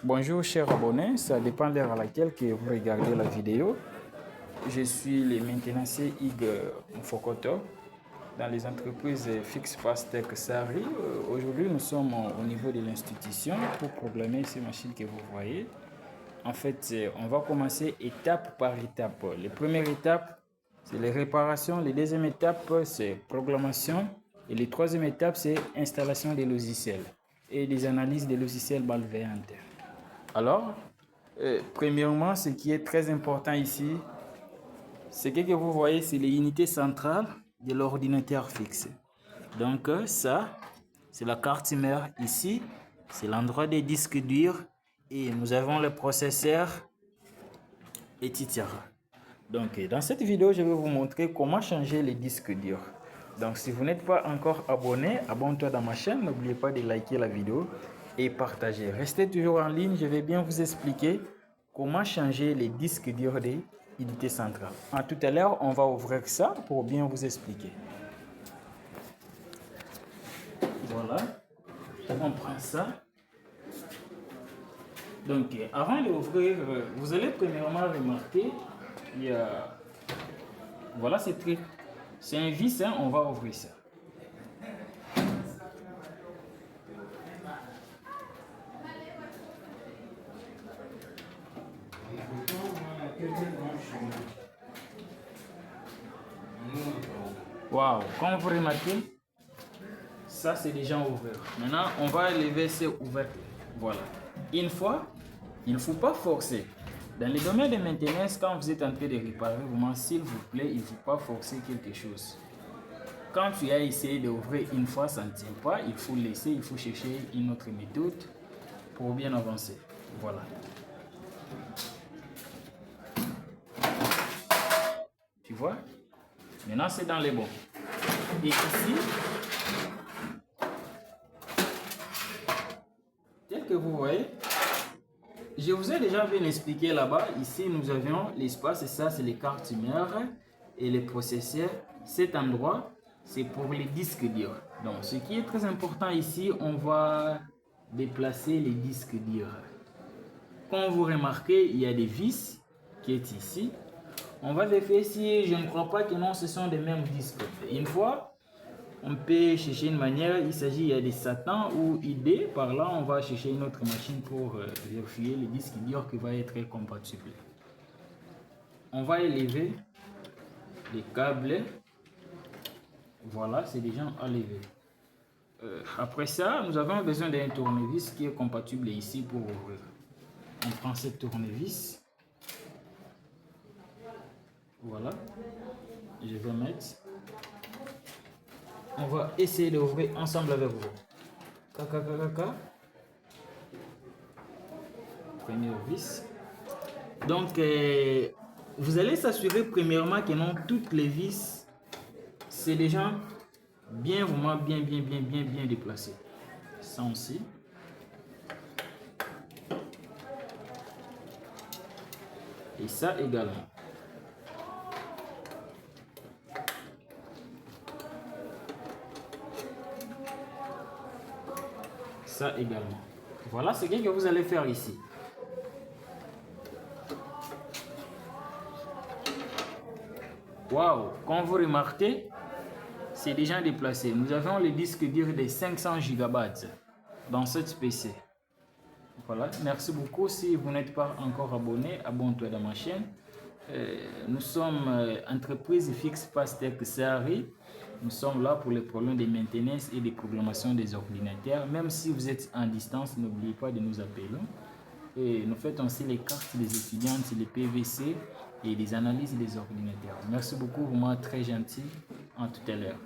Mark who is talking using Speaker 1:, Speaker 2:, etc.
Speaker 1: Bonjour chers abonnés, ça dépend de l'heure à laquelle que vous regardez la vidéo. Je suis le maintenancier Hugues Mfokoto dans les entreprises Fixpass Tech Sahari. Aujourd'hui nous sommes au niveau de l'institution pour programmer ces machines que vous voyez. En fait, on va commencer étape par étape. La première étape, c'est les réparations. La deuxième étape, c'est programmation. Et la troisième étape, c'est installation des logiciels et des analyses des logiciels malveillants. Alors, premièrement, ce qui est très important ici, ce que vous voyez, c'est les unités centrales de l'ordinateur fixe. Donc ça, c'est la carte mère ici, c'est l'endroit des disques durs et nous avons le processeur, etc. Donc dans cette vidéo, je vais vous montrer comment changer les disques durs. Donc si vous n'êtes pas encore abonné, abonne-toi dans ma chaîne, n'oubliez pas de liker la vidéo et partager. Restez toujours en ligne, je vais bien vous expliquer comment changer les disques durs des unités centrales. À tout à l'heure, on va ouvrir ça pour bien vous expliquer. Voilà, on prend ça. Donc avant d'ouvrir, vous allez premièrement remarquer, il y a... Voilà, c'est un vis, hein, on va ouvrir ça. Waouh, comme vous remarquez, ça c'est déjà ouvert. Maintenant, on va lever ces ouvertes. Voilà. Une fois, il ne faut pas forcer. Dans le domaine de maintenance, quand vous êtes en train de réparer, vraiment, s'il vous plaît, il ne faut pas forcer quelque chose. Quand tu as essayé d'ouvrir une fois, ça ne tient pas, il faut laisser, il faut chercher une autre méthode pour bien avancer. Voilà. Tu vois? Maintenant, c'est dans les bons. Et ici, tel que vous voyez, je vous ai déjà bien expliqué là-bas. Ici, nous avions l'espace et ça, c'est les cartes mères et les processeurs. Cet endroit, c'est pour les disques durs. Donc, ce qui est très important ici, on va déplacer les disques durs. Comme vous remarquez, il y a des vis qui est ici. On va vérifier si je ne crois pas que non, ce sont des mêmes disques. Une fois, on peut chercher une manière. Il s'agit des Satan ou ID. Par là, on va chercher une autre machine pour vérifier les disques durs qui va être compatible. On va élever les câbles. Voilà, c'est déjà enlevé. Après ça, nous avons besoin d'un tournevis qui est compatible ici pour ouvrir. On prend cette tournevis. Voilà. Je vais mettre. On va essayer d'ouvrir ensemble avec vous. Kaka. Première vis. Donc, vous allez s'assurer premièrement que non, toutes les vis, c'est déjà bien déplacé. Ça aussi. Et ça également. Ça également. Voilà ce que vous allez faire ici. Waouh, comme vous remarquez, c'est déjà déplacé. Nous avons le disque dur de 500 Go dans cette PC. Voilà, merci beaucoup. Si vous n'êtes pas encore abonné, abonne-toi dans ma chaîne. Nous sommes entreprise Fixpass Tech Sahari. Nous sommes là pour les problèmes de maintenance et de programmation des ordinateurs. Même si vous êtes en distance, n'oubliez pas de nous appeler. Et nous faisons aussi les cartes des étudiants, les PVC et les analyses des ordinateurs. Merci beaucoup, vraiment très gentil. À tout à l'heure.